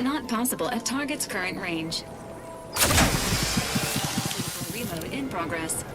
Not possible at target's current range. Reload in progress.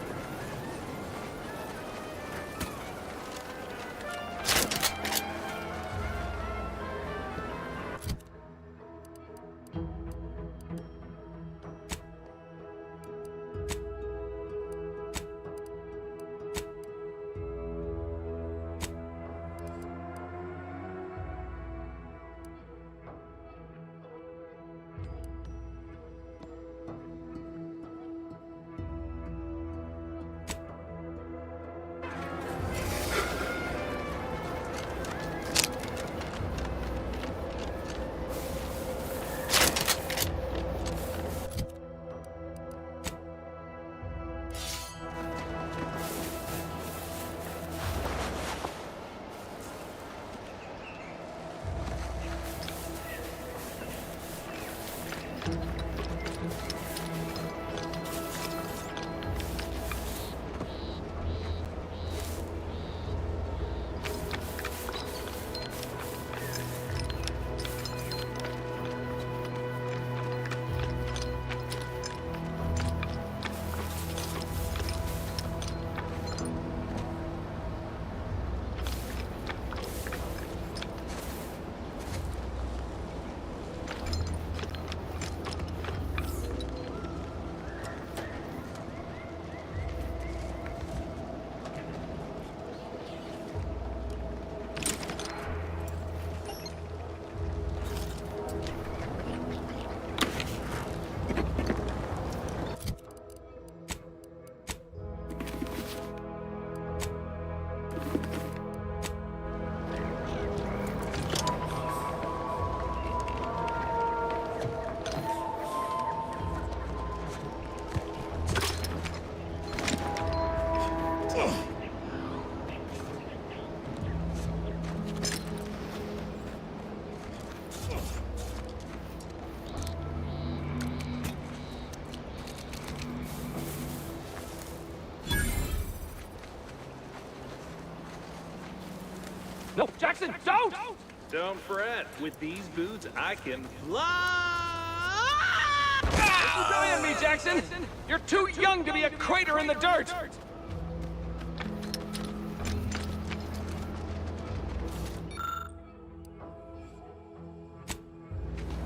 No, Jackson, don't! Don't fret. With these boots, I can fly! Ah! You me, Jackson! You're too young to be a crater in the dirt!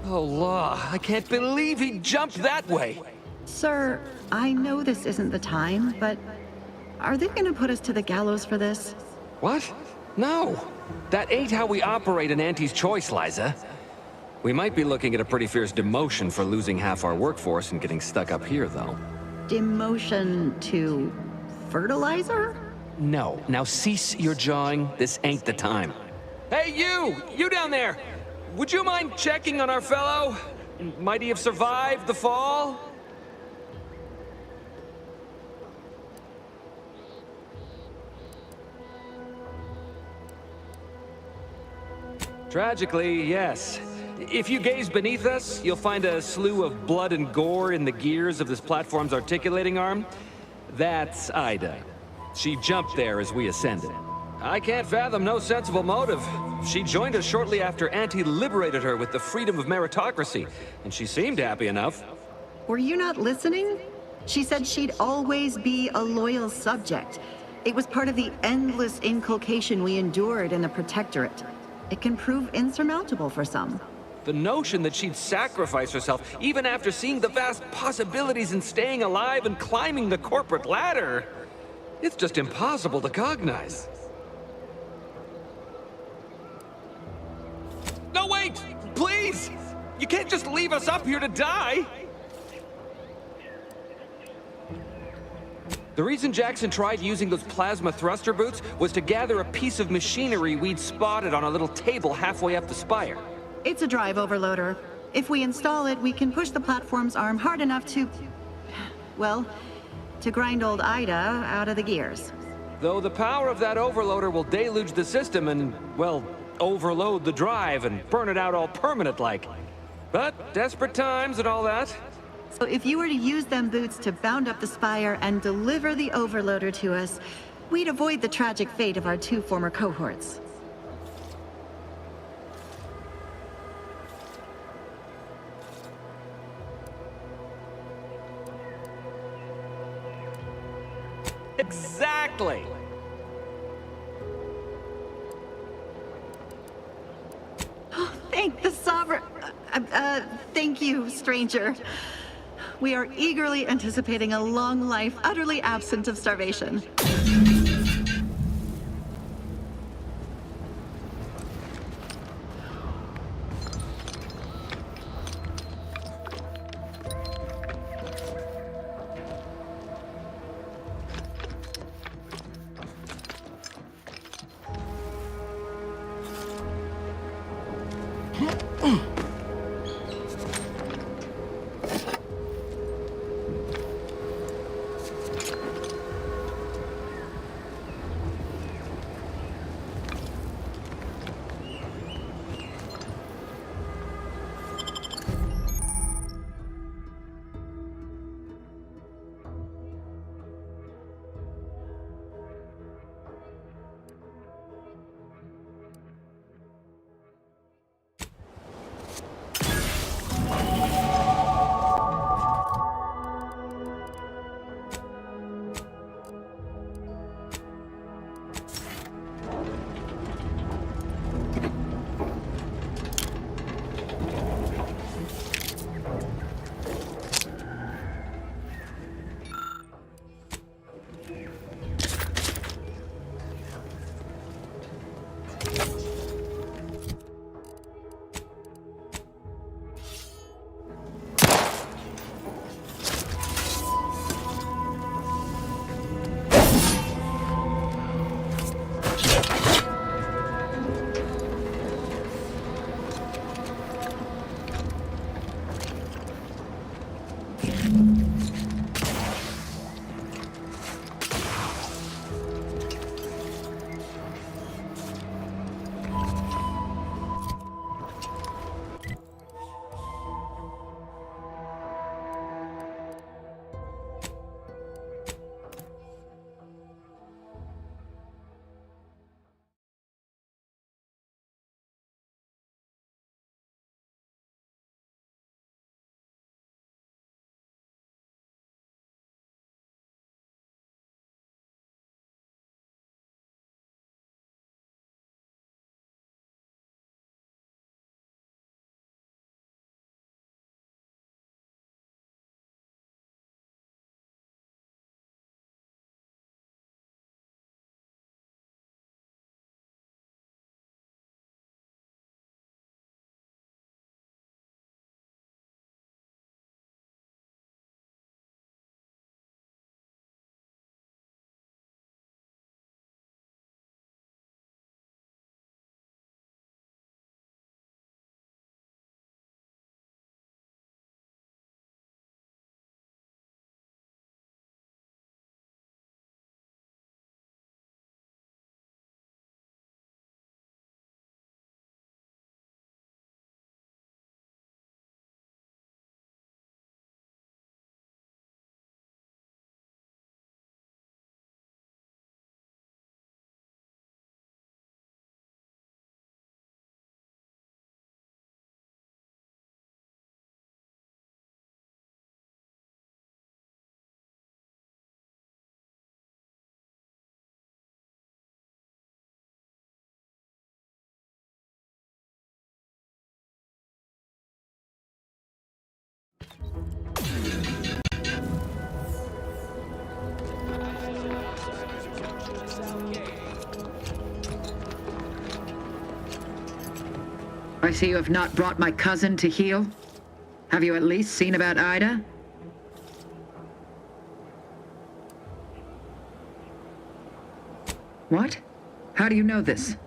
Oh, law. I can't believe he jumped that way. Sir, I know this isn't the time, but are they gonna put us to the gallows for this? What? No. That ain't how we operate in Auntie's Choice, Liza. We might be looking at a pretty fierce demotion for losing half our workforce and getting stuck up here, though. Demotion to fertilizer? No. Now cease your jawing. This ain't the time. Hey, you! You down there! Would you mind checking on our fellow? Might he have survived the fall? Tragically, yes. If you gaze beneath us, you'll find a slew of blood and gore in the gears of this platform's articulating arm. That's Ida. She jumped there as we ascended. I can't fathom no sensible motive. She joined us shortly after Auntie liberated her with the freedom of meritocracy, and she seemed happy enough. Were you not listening? She said she'd always be a loyal subject. It was part of the endless inculcation we endured in the Protectorate. It can prove insurmountable for some. The notion that she'd sacrifice herself, even after seeing the vast possibilities in staying alive and climbing the corporate ladder, it's just impossible to cognize. No, wait! Please! You can't just leave us up here to die! The reason Jackson tried using those plasma thruster boots was to gather a piece of machinery we'd spotted on a little table halfway up the spire. It's a drive overloader. If we install it, we can push the platform's arm hard enough to... well, to grind old Ida out of the gears. Though the power of that overloader will deluge the system and, well, overload the drive and burn it out all permanent-like. But desperate times and all that. So if you were to use them boots to bound up the spire and deliver the overloader to us, we'd avoid the tragic fate of our 2 former cohorts. Exactly! Thank the Sovereign. Thank you, stranger. We are eagerly anticipating a long life, utterly absent of starvation. I see you have not brought my cousin to heal. Have you at least seen about Ida? What? How do you know this?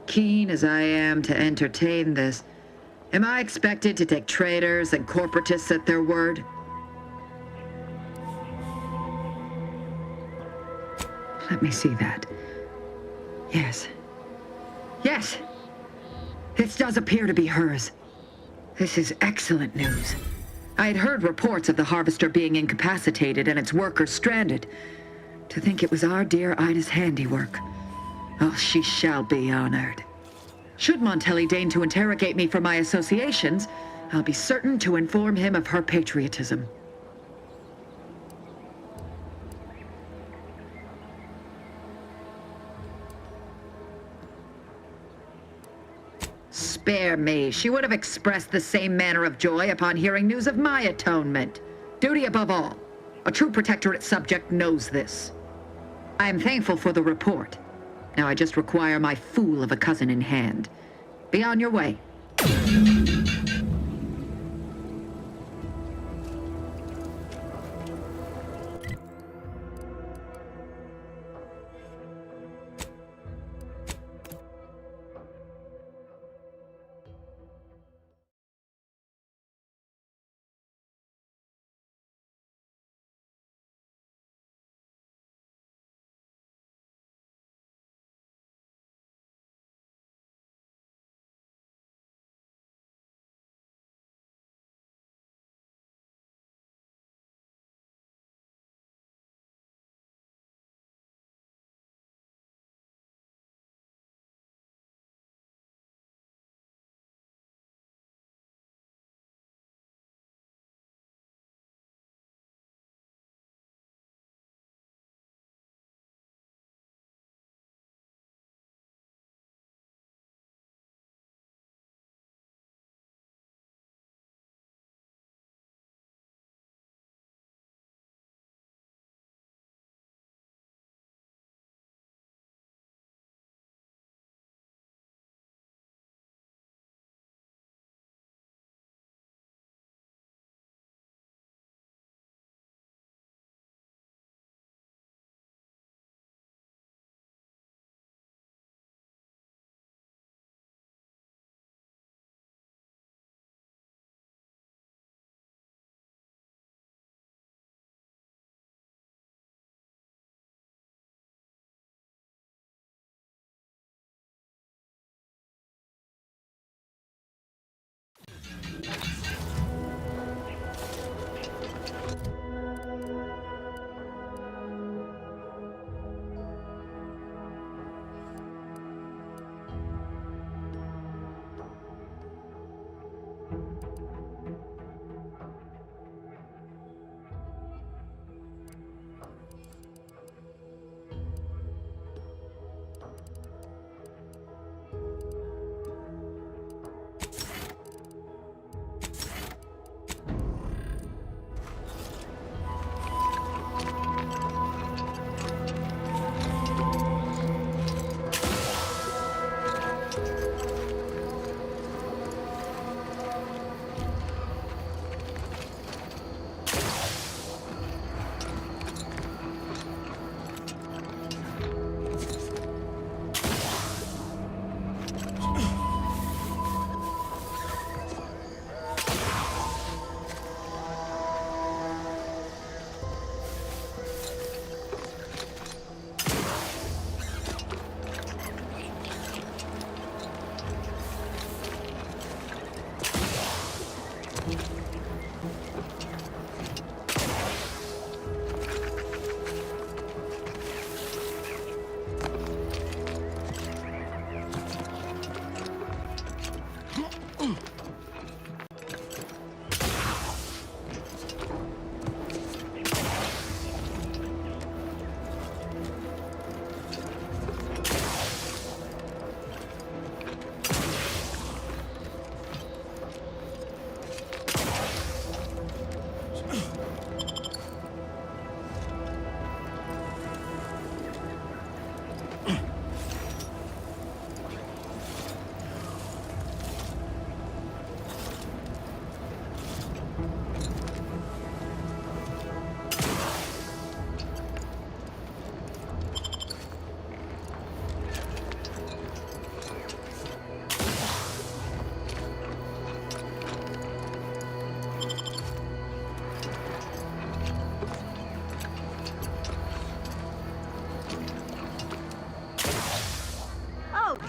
Keen as I am to entertain this, am I expected to take traitors and corporatists at their word? Let me see that. Yes. Yes! This does appear to be hers. This is excellent news. I had heard reports of the Harvester being incapacitated and its workers stranded. To think it was our dear Ida's handiwork. Oh, she shall be honored. Should Montelli deign to interrogate me for my associations, I'll be certain to inform him of her patriotism. Spare me. She would have expressed the same manner of joy upon hearing news of my atonement. Duty above all. A true Protectorate subject knows this. I am thankful for the report. Now I just require my fool of a cousin in hand. Be on your way.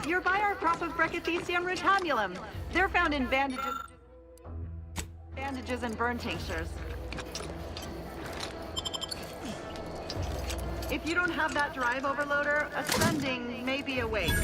You're by our crop of Brachythecium rutamulum. They're found in bandages and burn tinctures. If you don't have that drive overloader, ascending may be a waste.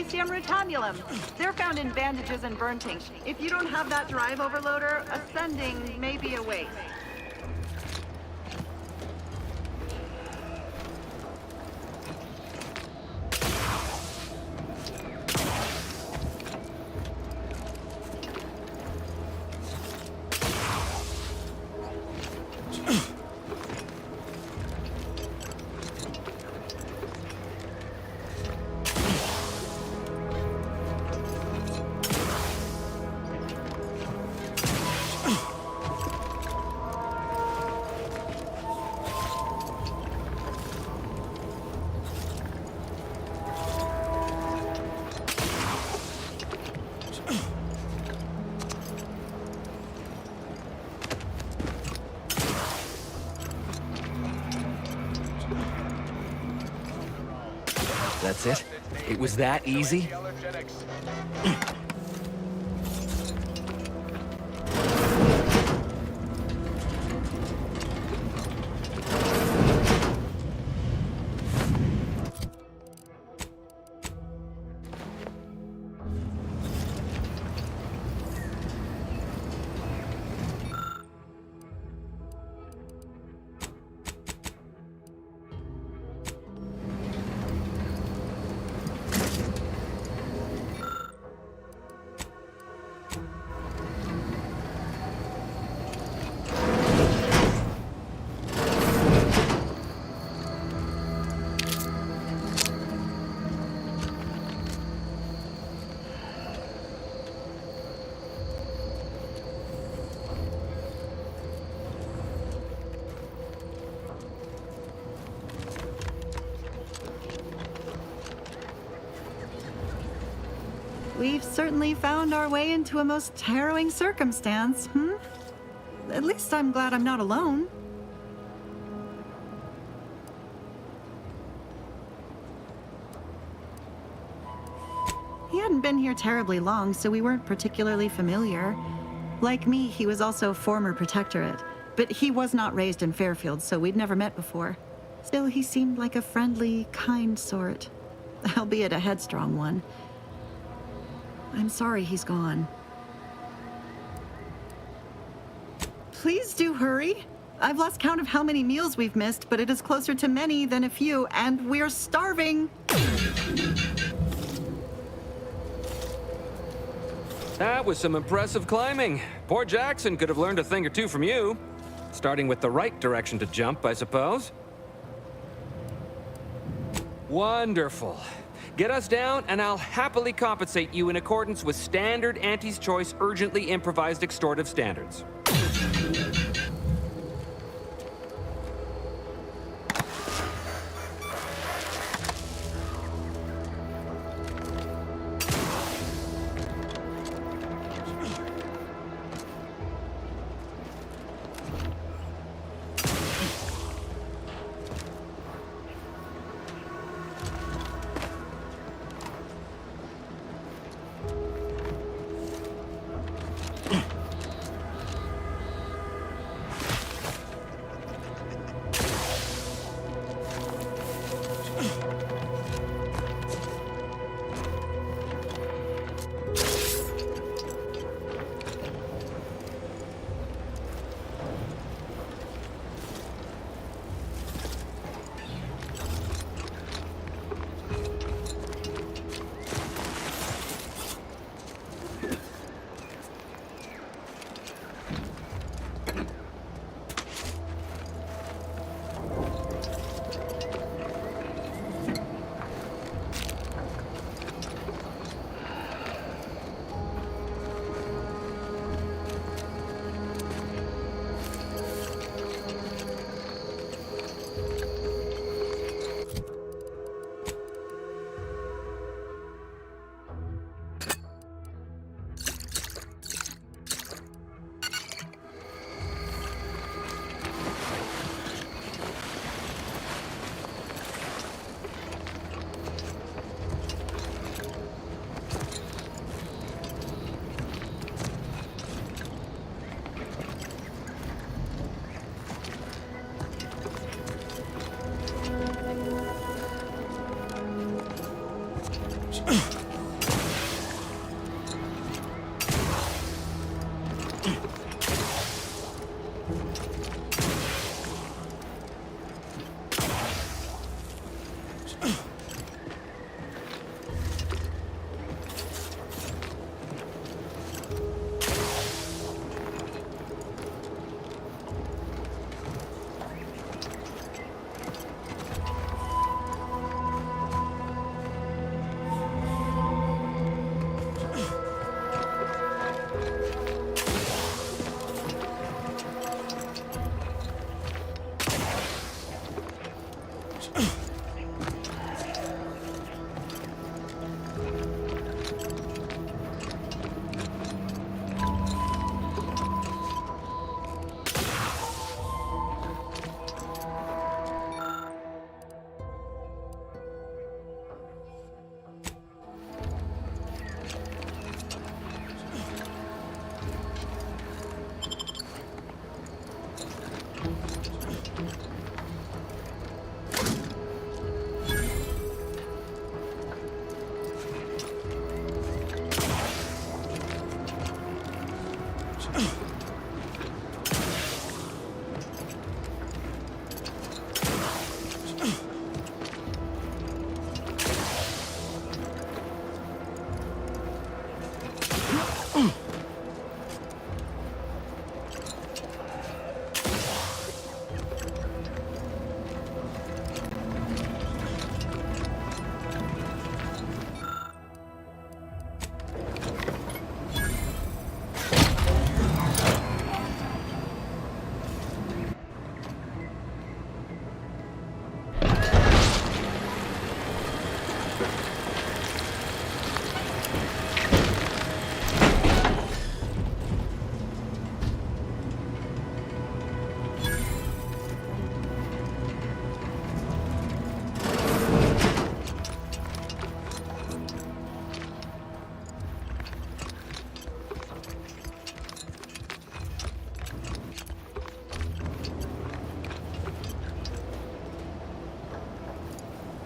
magnesium rutamulum. They're found in bandages and burn tanks. If you don't have that drive overloader, ascending may be a waste. That's it? It was that easy? We've certainly found our way into a most harrowing circumstance, At least I'm glad I'm not alone. He hadn't been here terribly long, so we weren't particularly familiar. Like me, he was also former protectorate, but he was not raised in Fairfield, so we'd never met before. Still, he seemed like a friendly, kind sort, albeit a headstrong one. I'm sorry he's gone. Please do hurry. I've lost count of how many meals we've missed, but it is closer to many than a few, and we're starving. That was some impressive climbing. Poor Jackson could have learned a thing or two from you. Starting with the right direction to jump, I suppose. Wonderful. Get us down, and I'll happily compensate you in accordance with standard Auntie's Choice urgently improvised extortive standards.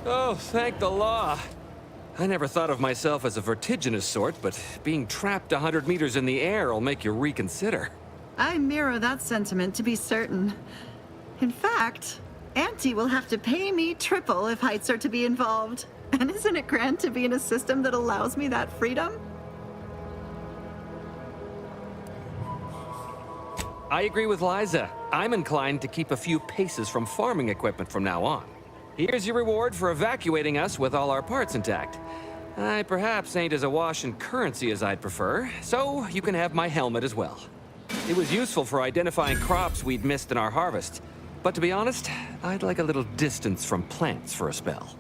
Oh, thank the law. I never thought of myself as a vertiginous sort, but being trapped 100 meters in the air will make you reconsider. I mirror that sentiment, to be certain. In fact, Auntie will have to pay me triple if heights are to be involved. And isn't it grand to be in a system that allows me that freedom? I agree with Liza. I'm inclined to keep a few paces from farming equipment from now on. Here's your reward for evacuating us with all our parts intact. I perhaps ain't as awash in currency as I'd prefer, so you can have my helmet as well. It was useful for identifying crops we'd missed in our harvest, but to be honest, I'd like a little distance from plants for a spell.